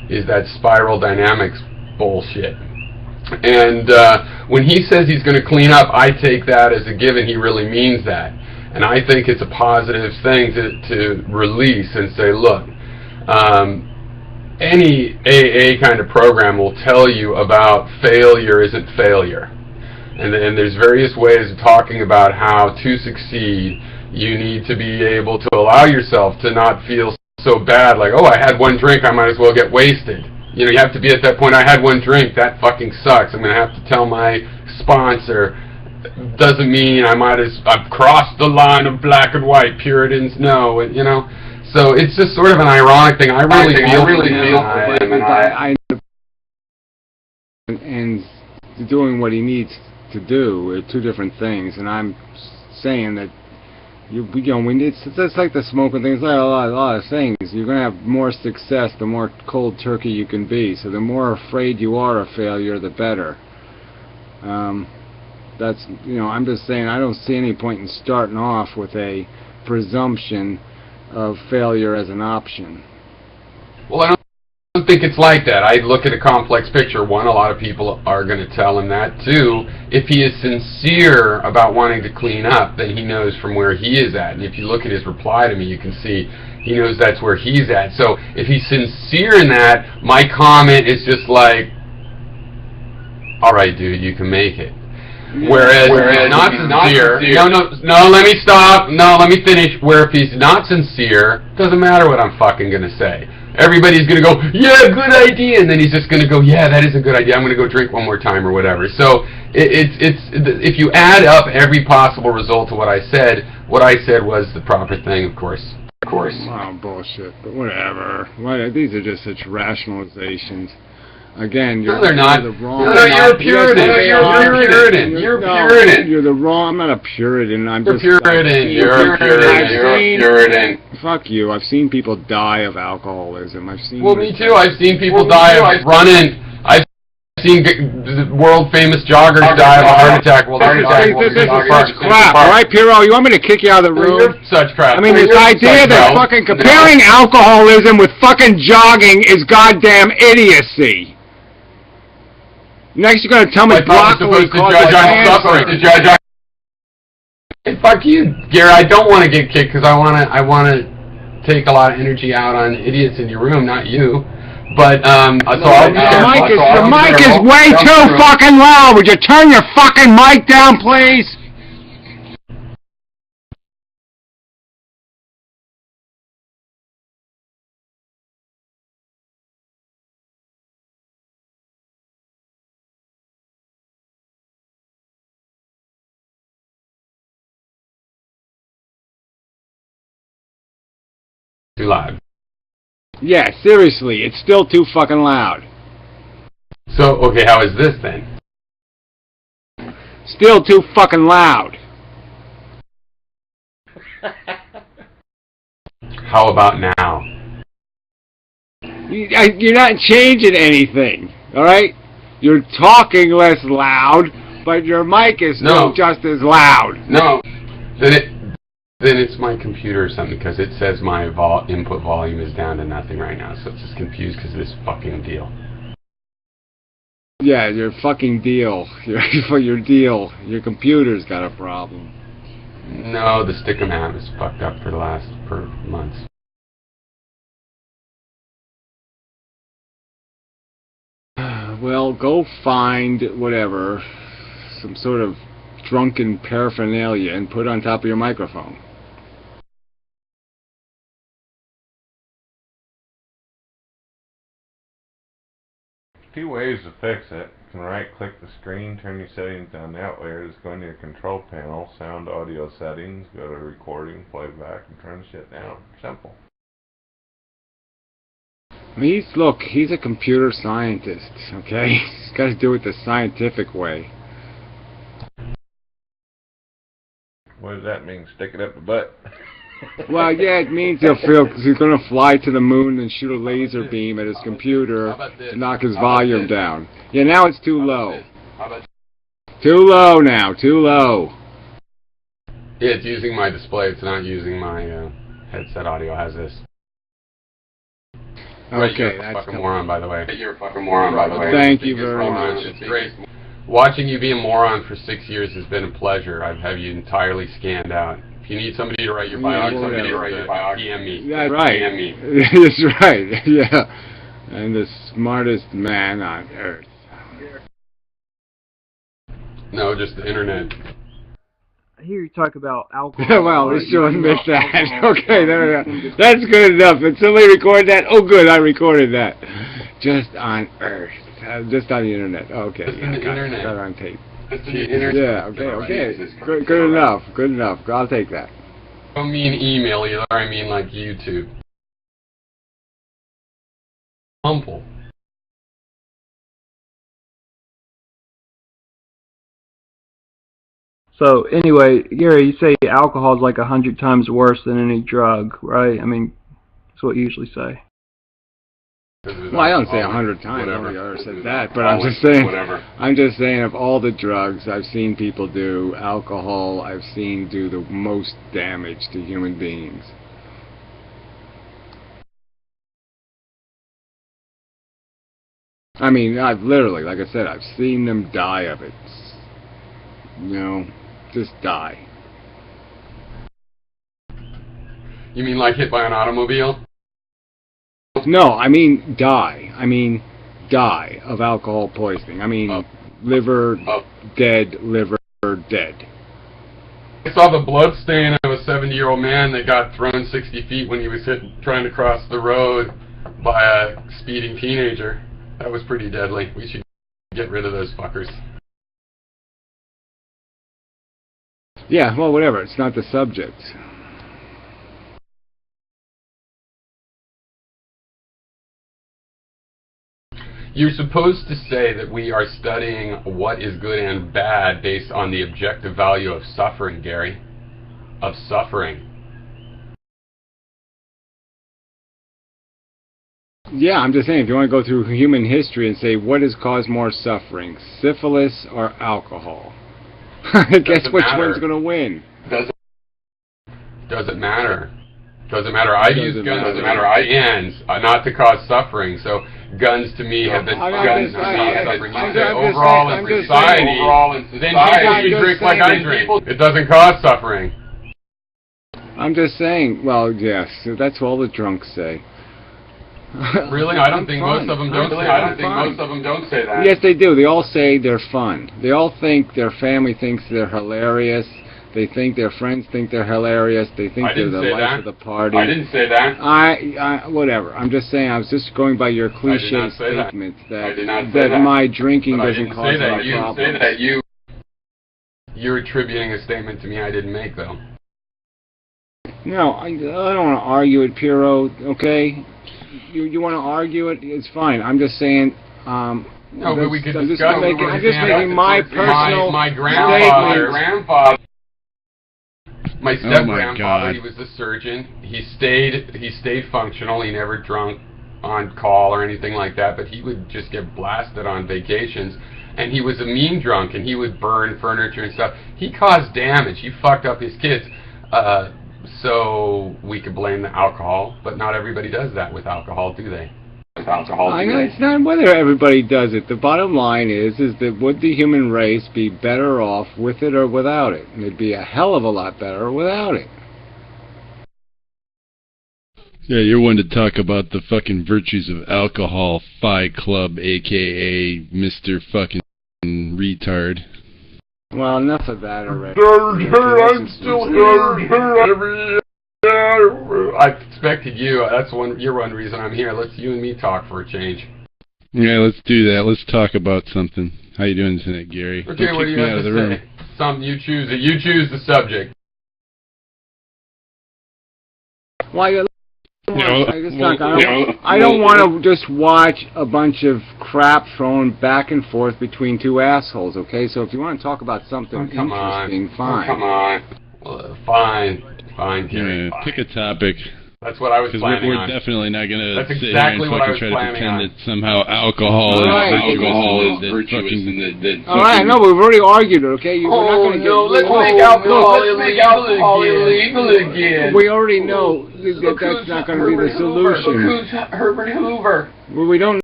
is that spiral dynamics bullshit. And when he says he's going to clean up, I take that as a given. He really means that. And I think it's a positive thing to release and say, look, any AA kind of program will tell you about failure isn't failure. And there's various ways of talking about how to succeed. You need to be able to allow yourself to not feel so bad, like, oh, I had one drink, I might as well get wasted. You know, you have to be at that point, I had one drink, that fucking sucks. I'm going to have to tell my sponsor. Doesn't mean I've crossed the line of black and white. Puritans know, you know. So it's just sort of an ironic thing. I really feel for him, and doing what he needs to do are two different things. And I'm saying that it's like the smoking thing. It's like a lot of things. You're going to have more success the more cold turkey you can be. So the more afraid you are of failure, the better. That's, you know, I'm just saying I don't see any point in starting off with a presumption of failure as an option. Well, I don't think it's like that. I look at a complex picture. One, a lot of people are going to tell him that. Two, if he is sincere about wanting to clean up, then he knows from where he is at. And if you look at his reply to me, you can see he knows that's where he's at. So if he's sincere in that, my comment is just like, all right, dude, you can make it. Whereas not sincere, no, let me stop, no, let me finish, where if he's not sincere, doesn't matter what I'm fucking going to say. Everybody's going to go, yeah, good idea, and then he's just going to go, yeah, that is a good idea, I'm going to go drink one more time or whatever. So if you add up every possible result to what I said was the proper thing, of course. Oh, bullshit, but whatever. These are just such rationalizations. Again, you're the wrong. No, you're a Puritan. You're a Puritan. You're the wrong. I'm not a Puritan. You're a Puritan. Fuck you. I've seen people die of alcoholism. I've seen. Well, me too. I've seen people die of running. I've seen world famous joggers die of a heart attack. Well, this is such crap. All right, Piro, you want me to kick you out of the room? You're such crap. I mean, this idea that fucking comparing alcoholism with fucking jogging is goddamn idiocy. Next, you're going to tell me broccoli causes cancer. Fuck you, Gary. I don't want to get kicked because I want to take a lot of energy out on idiots in your room, not you. But so your mic is way too fucking loud. Would you turn your fucking mic down, please? Too loud. Yeah, seriously, it's still too fucking loud. So, okay, how is this then? Still too fucking loud. How about now? You're not changing anything, alright? You're talking less loud, but your mic is still just as loud. No. Then it's my computer or something, because it says my input volume is down to nothing right now, so it's just confused because of this fucking deal. Yeah, your fucking deal. Your deal. Your computer's got a problem. No, the Stickam app is fucked up for months. Well, go find whatever, some sort of drunken paraphernalia and put it on top of your microphone. Two ways to fix it. You can right-click the screen, turn your settings down that way, or just go into your control panel, sound audio settings, go to recording, playback, and turn the shit down. Simple. He's a computer scientist, okay? He's got to do it the scientific way. What does that mean? Stick it up the butt? Well, yeah, it means he's going to fly to the moon and shoot a laser beam at his computer to knock his volume down. Yeah, now it's too low. Too low now, too low. Yeah, it's using my display. It's not using my headset audio. Has this. Right, Okay, you're a that's fucking moron, by the way. You're a fucking moron, by the way. Thank you very much. It's great. Watching you be a moron for 6 years has been a pleasure. I've had you entirely scanned out. If you need somebody to write your biography, PM me. That's right. PM me. That's right. Yeah. I'm the smartest man on earth. No, just the internet. I hear you talk about alcohol. Well, we should admit that. Okay, there we go. That's good enough. Did somebody record that? Oh, good, I recorded that. Just on Earth. Just on the internet. Okay. Just on the internet. Got it on tape. Just on the internet. Yeah, okay. Good enough. Good enough. I'll take that. I don't mean email either. I mean like YouTube. Humble. So anyway, Gary, you say alcohol is like 100 times worse than any drug, right? I mean, that's what you usually say. Well, I don't say 100 times. Nobody ever said that, but I'm just saying. I'm just saying, of all the drugs I've seen people do, alcohol I've seen do the most damage to human beings. I mean, I've literally, like I said, I've seen them die of it. You know, just die. You mean like hit by an automobile? No, I mean die. I mean die of alcohol poisoning. I mean liver dead, liver dead. I saw the blood stain of a 70-year-old man that got thrown 60 feet when he was trying to cross the road by a speeding teenager. That was pretty deadly. We should get rid of those fuckers. Yeah, well, whatever. It's not the subject. You're supposed to say that we are studying what is good and bad based on the objective value of suffering, Gary. Of suffering. Yeah, I'm just saying, if you want to go through human history and say what has caused more suffering, syphilis or alcohol? Guess which one's going to win? Doesn't matter. Doesn't matter. I use guns as hands, not to cause suffering. So guns to me have been guns to cause suffering. You say overall in society, then people should drink like I drink. It doesn't cause suffering. I'm just saying. Well, yes, that's what all the drunks say. Really? I don't think most of them don't say that. I don't think most of them don't say that. Yes, they do. They all say they're fun. They all think their family thinks they're hilarious. They think their friends think they're hilarious. They think they're the life of the party. I didn't say that. Whatever. I'm just saying. I was just going by your cliche statement that my drinking doesn't cause any problems. You're attributing a statement to me I didn't make, though. No, I don't want to argue it, Piero. Okay. You want to argue it? It's fine. I'm just saying. No, but we could discuss. I'm just making my personal my grandfather. My step-grandfather, he was a surgeon. He stayed functional. He never drunk on call or anything like that, but he would just get blasted on vacations. And he was a mean drunk, and he would burn furniture and stuff. He caused damage. He fucked up his kids. So we could blame the alcohol, but not everybody does that with alcohol, do they? I know it's not whether everybody does it. The bottom line is that would the human race be better off with it or without it? And it'd be a hell of a lot better without it. Yeah, you're one to talk about the fucking virtues of alcohol, Phi Club, a.k.a. Mr. fucking retard. Well, enough of that already. I'm still here. I expected you. You're one reason I'm here. Let's you and me talk for a change. Yeah, let's do that. Let's talk about something. How you doing tonight, Gary? Okay, Don't what do kick you me have out of the to room. say? Something you choose it. You choose the subject. Why? I don't want to just watch a bunch of crap thrown back and forth between two assholes, okay? So if you want to talk about something interesting, fine. Come on. Well, fine, Gary. Pick a topic. That's what I was Because planning we're on. definitely not going to That's sit exactly here what I and was fucking try to planning pretend on. that somehow alcohol is virtuous and that All right, no, we've already argued it, okay? We're not going to get... let's make alcohol illegal again. We already know that that's not going to be the solution. Herbert Hoover. Well, we don't